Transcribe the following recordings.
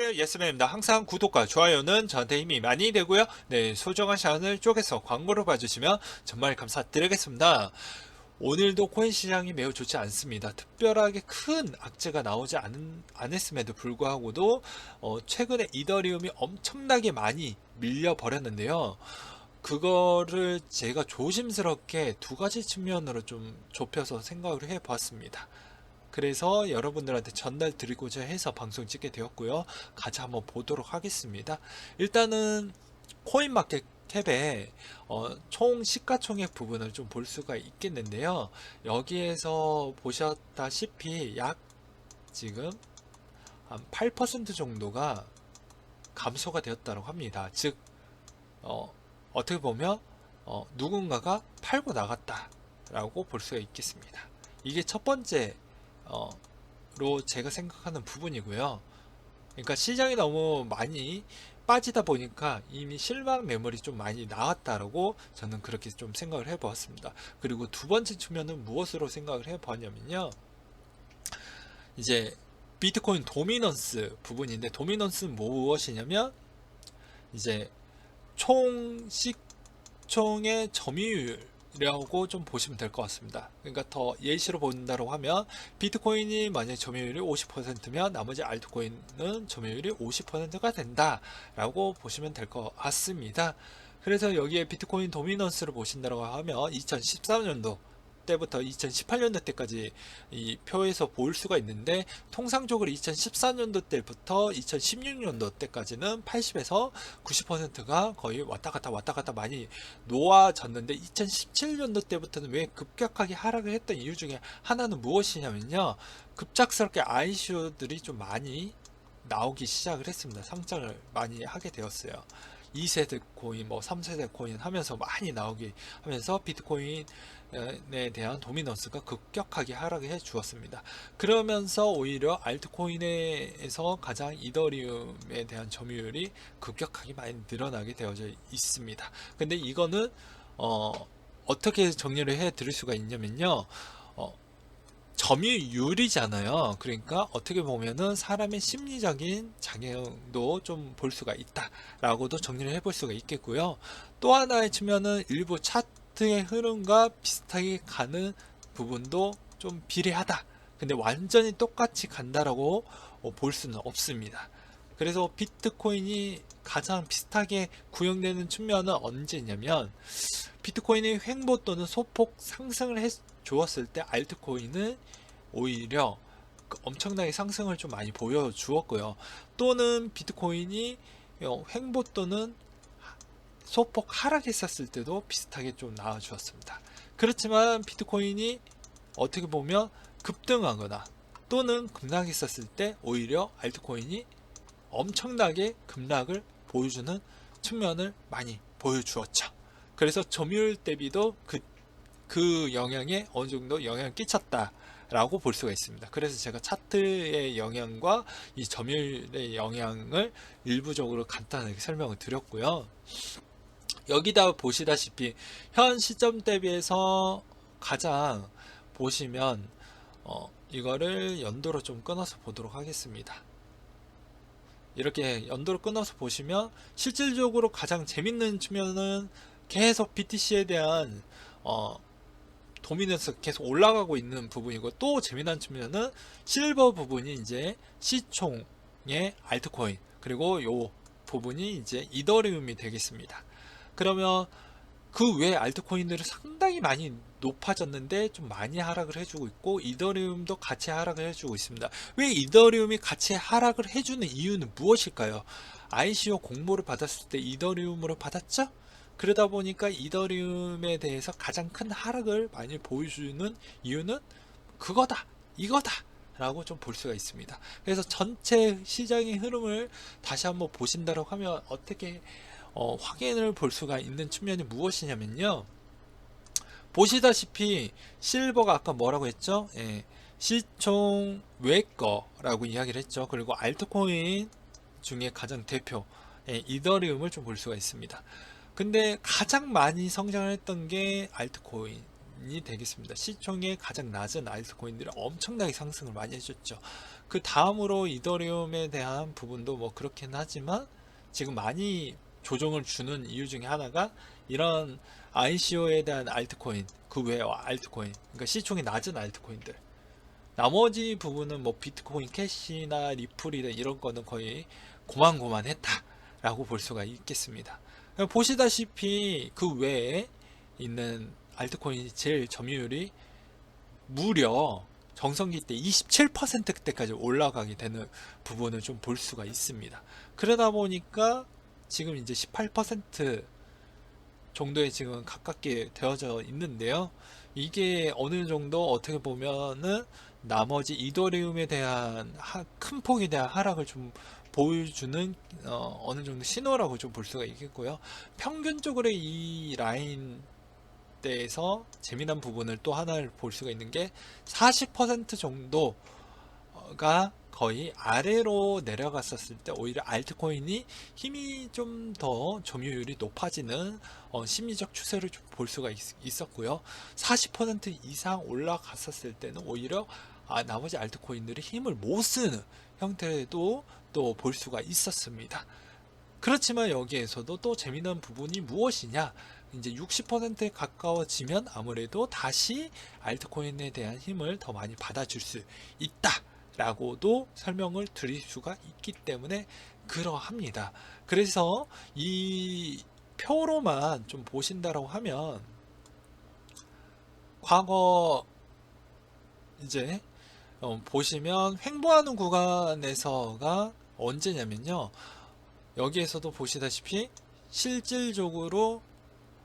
안녕하세요, 예스맨입니다. 항상 구독과 좋아요는 저한테 힘이 많이 되고요. 네, 소중한 시간을 쪼개서 광고로 봐주시면 정말 감사드리겠습니다. 오늘도 코인 시장이 매우 좋지 않습니다. 특별하게 큰 악재가 나오지 않았음에도 불구하고도 최근에 이더리움이 엄청나게 많이 밀려버렸는데요. 그거를 제가 조심스럽게 두 가지 측면으로 좀 좁혀서 생각을 해봤습니다. 그래서 여러분들한테 전달 드리고자 해서 방송 찍게 되었고요. 같이 한번 보도록 하겠습니다. 일단은 코인마켓캡의 총 시가총액 부분을 좀 볼 수가 있겠는데요. 여기에서 보셨다시피 약 지금 한 8% 정도가 감소가 되었다고 합니다. 즉 어떻게 보면 누군가가 팔고 나갔다라고 볼 수가 있겠습니다. 이게 첫 번째 로 제가 생각하는 부분이고요. 그러니까 시장이 너무 많이 빠지다 보니까 이미 실망 매물이 좀 많이 나왔다라고 저는 그렇게 좀 생각을 해보았습니다. 그리고 두 번째 측면은 무엇으로 생각을 해보았냐면요. 이제 비트코인 도미넌스 부분인데, 도미넌스는 무엇이냐면 이제 총 시총의 점유율이라고 좀 보시면 될 것 같습니다. 그러니까 더 예시로 본다고 하면 비트코인이 만약 점유율이 50%면 나머지 알트코인은 점유율이 50%가 된다라고 보시면 될 것 같습니다. 그래서 여기에 비트코인 도미넌스를 보신다고 하면 2013년도 때부터 2018년도 때까지 이 표에서 볼 수가 있는데, 통상적으로 2014년도 때부터 2016년도 때까지는 80에서 90%가 거의 왔다 갔다 많이 놓아졌는데, 2017년도 때부터는 왜 급격하게 하락을 했던 이유 중에 하나는 무엇이냐면요, 급작스럽게 ICO들이 좀 많이 나오기 시작을 했습니다. 상장을 많이 하게 되었어요. 2세대 코인, 3세대 코인 하면서 많이 나오기 하면서 비트코인에 대한 도미넌스가 급격하게 하락을 해 주었습니다. 그러면서 오히려 알트코인에서 가장 이더리움에 대한 점유율이 급격하게 많이 늘어나게 되어져 있습니다. 근데 이거는 어떻게 정리를 해 드릴 수가 있냐면요. 점유율이잖아요. 그러니까 어떻게 보면은 사람의 심리적인 작용도 좀 볼 수가 있다라고도 정리를 해볼 수가 있겠고요. 또 하나의 측면은 일부 차트의 흐름과 비슷하게 가는 부분도 좀 비례하다. 근데 완전히 똑같이 간다라고 볼 수는 없습니다. 그래서 비트코인이 가장 비슷하게 구형되는 측면은 언제냐면, 비트코인이 횡보 또는 소폭 상승을 해 주었을 때 알트코인은 오히려 엄청나게 상승을 좀 많이 보여주었고요. 또는 비트코인이 횡보 또는 소폭 하락했었을 때도 비슷하게 좀 나와주었습니다. 그렇지만 비트코인이 어떻게 보면 급등하거나 또는 급락했었을 때 오히려 알트코인이 엄청나게 급락을 보여주는 측면을 많이 보여주었죠. 그래서 점유율 대비도 그 영향에 어느 정도 영향을 끼쳤다라고 볼 수가 있습니다. 그래서 제가 차트의 영향과 이 점유율의 영향을 일부적으로 간단하게 설명을 드렸고요. 여기다 보시다시피 현 시점 대비해서 가장 보시면 이거를 연도로 좀 끊어서 보도록 하겠습니다. 이렇게 연도로 끊어서 보시면 실질적으로 가장 재밌는 측면은 계속 BTC에 대한 도미넌스 계속 올라가고 있는 부분이고, 또 재미난 측면은 실버 부분이 이제 시총의 알트코인, 그리고 요 부분이 이제 이더리움이 되겠습니다. 그러면 그 외 알트코인들은 상당히 많이 높아졌는데 좀 많이 하락을 해주고 있고, 이더리움도 같이 하락을 해주고 있습니다. 왜 이더리움이 같이 하락을 해주는 이유는 무엇일까요? ICO 공모를 받았을 때 이더리움으로 받았죠? 그러다 보니까 이더리움에 대해서 가장 큰 하락을 많이 보여주는 이유는 그거다, 이거다 라고 좀 볼 수가 있습니다. 그래서 전체 시장의 흐름을 다시 한번 보신다고 하면 어떻게 확인을 볼 수가 있는 측면이 무엇이냐면요, 보시다시피 실버가 아까 뭐라고 했죠? 시총 외 거라고 이야기를 했죠. 그리고 알트코인 중에 가장 대표 이더리움을 좀 볼 수가 있습니다. 근데 가장 많이 성장을 했던 게 알트코인 되겠습니다. 시총이 가장 낮은 알트코인들이 엄청나게 상승을 많이 해줬죠. 그 다음으로 이더리움에 대한 부분도 뭐 그렇긴 하지만 지금 많이 조정을 주는 이유 중에 하나가 이런 ICO에 대한 알트코인, 그 외의 알트코인, 그러니까 시총이 낮은 알트코인들, 나머지 부분은 뭐 비트코인 캐시나 리플이나 이런 거는 거의 고만고만했다 라고 볼 수가 있겠습니다. 보시다시피 그 외에 있는 알트코인이 제일 점유율이 무려 정성기 때 27%대까지 올라가게 되는 부분을 좀 볼 수가 있습니다. 그러다 보니까 지금 이제 18% 정도에 지금 가깝게 되어져 있는데요. 이게 어느 정도 어떻게 보면은 나머지 이더리움에 대한 큰 폭에 대한 하락을 좀 보여주는 어느 정도 신호라고 좀 볼 수가 있겠고요. 평균적으로 이 라인 대에서 재미난 부분을 또 하나를 볼 수가 있는 게 40% 정도가 거의 아래로 내려갔었을 때 오히려 알트코인이 힘이 좀 더 점유율이 높아지는 심리적 추세를 좀 볼 수가 있었고요. 40% 이상 올라갔었을 때는 오히려 나머지 알트코인들이 힘을 못 쓰는 형태도 또 볼 수가 있었습니다. 그렇지만 여기에서도 또 재미난 부분이 무엇이냐, 이제 60%에 가까워지면 아무래도 다시 알트코인에 대한 힘을 더 많이 받아줄 수 있다 라고도 설명을 드릴 수가 있기 때문에 그러합니다. 그래서 이 표로만 좀 보신다라고 하면 과거 이제 보시면 횡보하는 구간에서가 언제냐면요, 여기에서도 보시다시피 실질적으로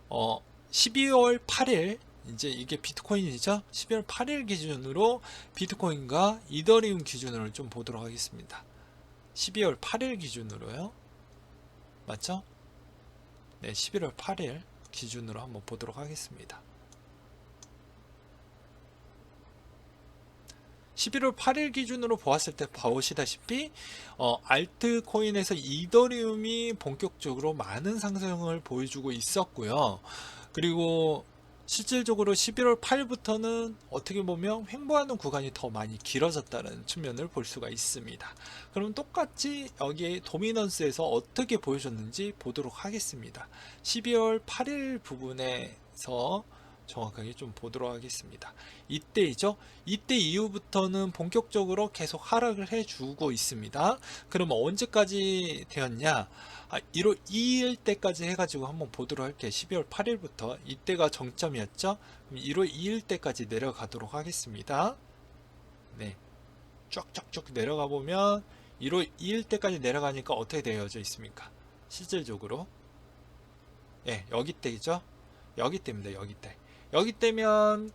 12월 8일, 이제 이게 비트코인이죠. 12월 8일 기준으로 비트코인과 이더리움 기준으로 좀 보도록 하겠습니다. 12월 8일 기준으로요. 맞죠? 네, 11월 8일 기준으로 한번 보도록 하겠습니다. 11월 8일 기준으로 보았을 때 보시다시피 알트코인에서 이더리움이 본격적으로 많은 상승을 보여주고 있었고요. 그리고 실질적으로 11월 8일부터는 어떻게 보면 횡보하는 구간이 더 많이 길어졌다는 측면을 볼 수가 있습니다. 그럼 똑같이 여기에 도미넌스에서 어떻게 보여줬는지 보도록 하겠습니다. 12월 8일 부분에서 정확하게 좀 보도록 하겠습니다. 이때이죠. 이때 이후부터는 본격적으로 계속 하락을 해주고 있습니다. 그러면 언제까지 되었냐? 1월 2일 때까지 해가지고 한번 보도록 할게요. 12월 8일부터 이때가 정점이었죠. 그럼 1월 2일 때까지 내려가도록 하겠습니다. 네, 쫙쫙쭉 내려가 보면 1월 2일 때까지 내려가니까 어떻게 되어져 있습니까? 실질적으로 여기 때이죠. 여기 때입니다. 여기 때. 여기 때면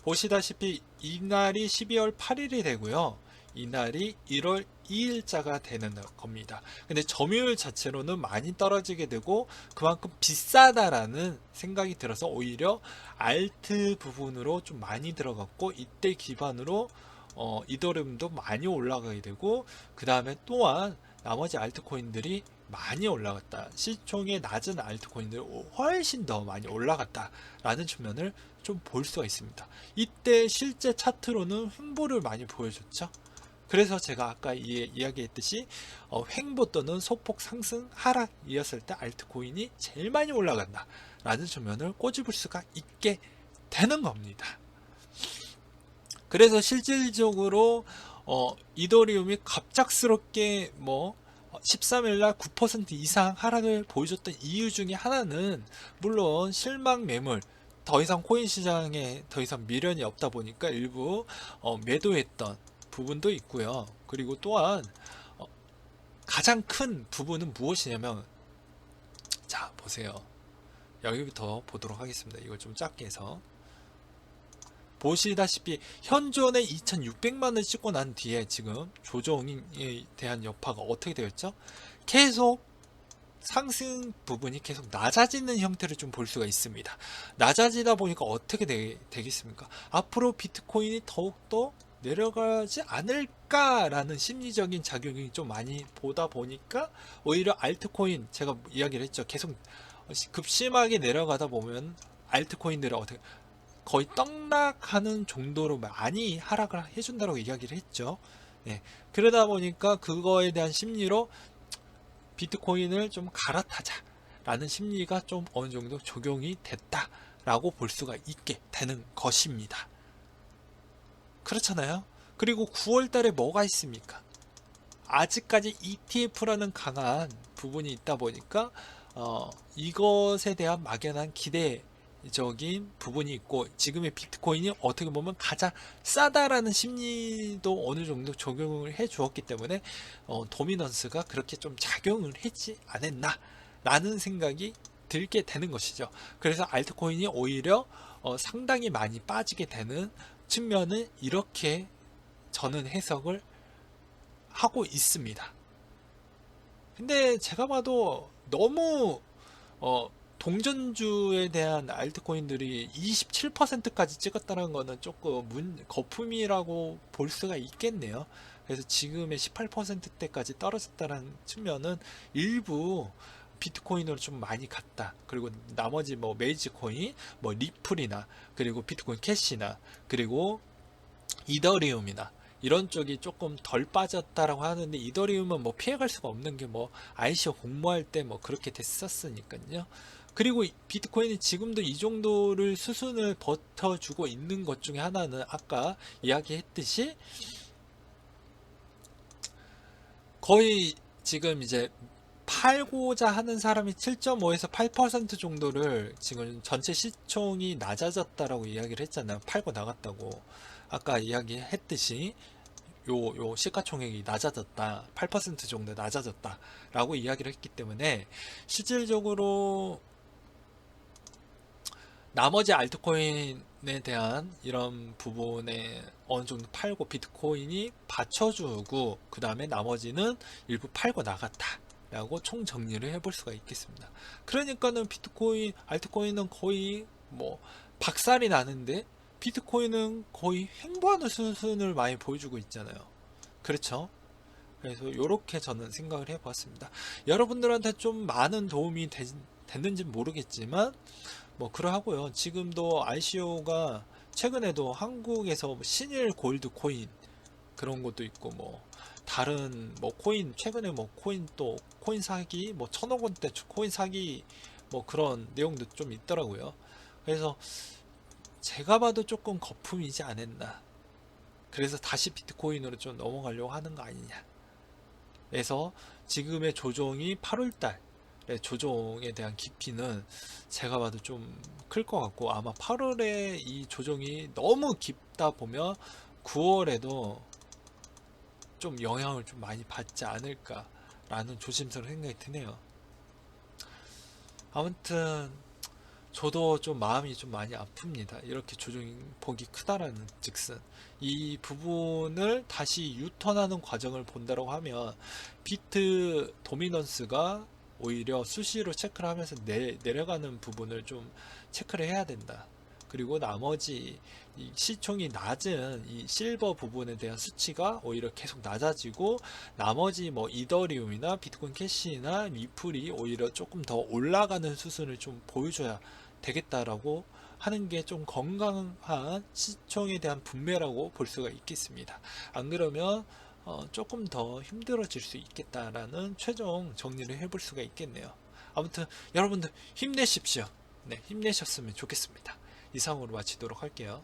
보시다시피 이날이 12월 8일이 되고요. 이날이 1월 2일자가 되는 겁니다. 근데 점유율 자체로는 많이 떨어지게 되고 그만큼 비싸다라는 생각이 들어서 오히려 알트 부분으로 좀 많이 들어갔고, 이때 기반으로 이더리움도 많이 올라가게 되고, 그 다음에 또한 나머지 알트코인들이 많이 올라갔다. 시총의 낮은 알트코인들이 훨씬 더 많이 올라갔다 라는 측면을 좀 볼 수가 있습니다. 이때 실제 차트로는 횡보를 많이 보여줬죠. 그래서 제가 아까 이야기했듯이 횡보 또는 소폭 상승 하락이었을 때 알트코인이 제일 많이 올라간다 라는 측면을 꼬집을 수가 있게 되는 겁니다. 그래서 실질적으로 이더리움이 갑작스럽게 13일날 9% 이상 하락을 보여줬던 이유 중에 하나는 물론 실망 매물, 더 이상 코인 시장에 더 이상 미련이 없다 보니까 일부 매도했던 부분도 있고요. 그리고 또한 가장 큰 부분은 무엇이냐면, 자 보세요. 여기부터 보도록 하겠습니다. 이걸 좀 작게 해서 보시다시피 현존에 2600만을 찍고 난 뒤에 지금 조정에 대한 여파가 어떻게 되었죠? 계속 상승 부분이 계속 낮아지는 형태를 좀 볼 수가 있습니다. 낮아지다 보니까 어떻게 되겠습니까? 앞으로 비트코인이 더욱더 내려가지 않을까라는 심리적인 작용이 좀 많이 보다 보니까 오히려 알트코인, 제가 이야기를 했죠. 계속 급심하게 내려가다 보면 알트코인들을 어떻게 거의 떡락하는 정도로 많이 하락을 해준다고 이야기를 했죠. 네, 그러다 보니까 그거에 대한 심리로 비트코인을 좀 갈아타자 라는 심리가 좀 어느 정도 적용이 됐다 라고 볼 수가 있게 되는 것입니다. 그렇잖아요. 그리고 9월 달에 뭐가 있습니까? 아직까지 ETF라는 강한 부분이 있다 보니까 이것에 대한 막연한 기대적인 부분이 있고, 지금의 비트코인이 어떻게 보면 가장 싸다라는 심리도 어느 정도 적용을 해 주었기 때문에 도미넌스가 그렇게 좀 작용을 했지 않았나 라는 생각이 들게 되는 것이죠. 그래서 알트코인이 오히려 상당히 많이 빠지게 되는 측면은 이렇게 저는 해석을 하고 있습니다. 근데 제가 봐도 너무 동전주에 대한 알트코인들이 27%까지 찍었다는 거는 조금 거품이라고 볼 수가 있겠네요. 그래서 지금의 18%대까지 떨어졌다는 측면은 일부 비트코인으로 좀 많이 갔다. 그리고 나머지 뭐 메이지코인, 뭐 리플이나, 그리고 비트코인 캐시나, 그리고 이더리움이나 이런 쪽이 조금 덜 빠졌다라고 하는데, 이더리움은 뭐 피해갈 수가 없는 게 뭐 ICO 공모할 때 뭐 그렇게 됐었으니까요. 그리고 비트코인이 지금도 이 정도를 수순을 버텨주고 있는 것 중에 하나는 아까 이야기했듯이 거의 지금 이제 팔고자 하는 사람이 7.5에서 8% 정도를, 지금 전체 시총이 낮아졌다라고 이야기를 했잖아요. 팔고 나갔다고. 아까 이야기했듯이 요 시가총액이 낮아졌다, 8% 정도 낮아졌다 라고 이야기를 했기 때문에, 실질적으로 나머지 알트코인에 대한 이런 부분에 어느 정도 팔고 비트코인이 받쳐주고, 그 다음에 나머지는 일부 팔고 나갔다 라고 총 정리를 해볼 수가 있겠습니다. 그러니까는 비트코인, 알트코인은 거의 뭐 박살이 나는데 비트코인은 거의 횡보하는 수순을 많이 보여주고 있잖아요. 그렇죠? 그래서 이렇게 저는 생각을 해봤습니다. 여러분들한테 좀 많은 도움이 됐는지 모르겠지만 뭐 그러하고요. 지금도 ICO가 최근에도 한국에서 신일 골드 코인 그런 것도 있고, 뭐 다른 뭐 코인, 최근에 뭐 코인, 또 코인 사기, 뭐 1,000억 원대 코인 사기, 뭐 그런 내용도 좀 있더라고요. 그래서 제가 봐도 조금 거품이지 않았나. 그래서 다시 비트코인으로 좀 넘어가려고 하는 거 아니냐. 그래서 지금의 조정이 8월달 조정에 대한 깊이는 제가 봐도 좀 클 것 같고, 아마 8월에 이 조정이 너무 깊다 보면 9월에도 좀 영향을 좀 많이 받지 않을까라는 조심스러운 생각이 드네요. 아무튼 저도 좀 마음이 좀 많이 아픕니다. 이렇게 조정폭이 크다라는 즉슨 이 부분을 다시 유턴하는 과정을 본다고 하면 비트 도미넌스가 오히려 수시로 체크를 하면서 내려가는 부분을 좀 체크를 해야 된다. 그리고 나머지 이 시총이 낮은 이 실버 부분에 대한 수치가 오히려 계속 낮아지고, 나머지 뭐 이더리움이나 비트코인 캐시나 리플이 오히려 조금 더 올라가는 수순을 좀 보여줘야 되겠다라고 하는 게 좀 건강한 시총에 대한 분매라고 볼 수가 있겠습니다. 안 그러면 조금 더 힘들어질 수 있겠다라는 최종 정리를 해볼 수가 있겠네요. 아무튼 여러분들 힘내십시오. 네, 힘내셨으면 좋겠습니다. 이상으로 마치도록 할게요.